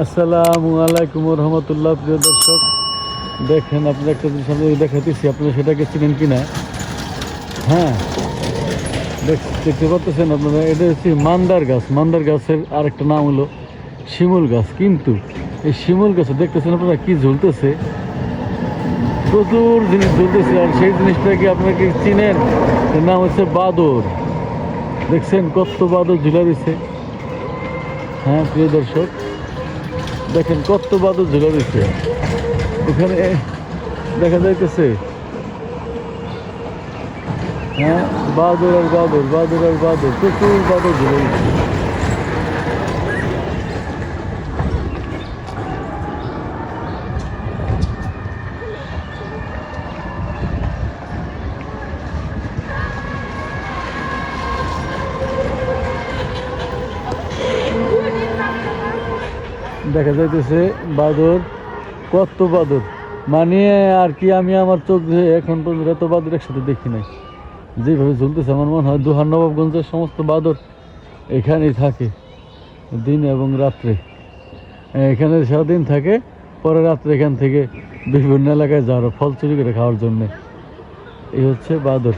আসসালামু আলাইকুম রহমতুল্লাহ। প্রিয় দর্শক, দেখেন আপনার একটা জিনিস আমি দেখাতেছি, আপনারা সেটাকে চিনেন কিনা। হ্যাঁ, দেখতে পাচ্ছেন আপনারা, এটা হচ্ছে মান্দার গাছ। মান্দার গাছের আরেকটা নাম হলো শিমুল গাছ। কিন্তু এই শিমুল গাছে দেখতেছেন আপনারা কি ঝুলতেছে, প্রচুর জিনিস ঝুলতেছে। আর সেই জিনিসটাকে আপনারা কি চিনেন? এর নাম হচ্ছে বাদর। দেখছেন কত বাদর ঝুলা দিছে। হ্যাঁ প্রিয় দর্শক, দেখেন কত বাদর ঝুলা দিছে এখানে দেখা যাইতেছে। হ্যাঁ, বাদর আর বাদর, বাদর আর বাদর, প্রচুর বাদর ঝুলে দিচ্ছে। দেখা যাইতেছে বাদর, কত বাদর, মানে আর কি আমি আমার চোখ দিয়ে এখন পর্যন্ত এত বাদর একসাথে দেখি নাই। যেভাবে ঝুলতেছে আমার মনে হয় দোহার নবাবগঞ্জের সমস্ত বাদর এখানেই থাকে, দিন এবং রাত্রে। এখানে সারাদিন থাকে, পরে রাত্রে এখান থেকে বিভিন্ন এলাকায় যাওয়ার ফল চুরি করে খাওয়ার জন্যে। এই হচ্ছে বাদর।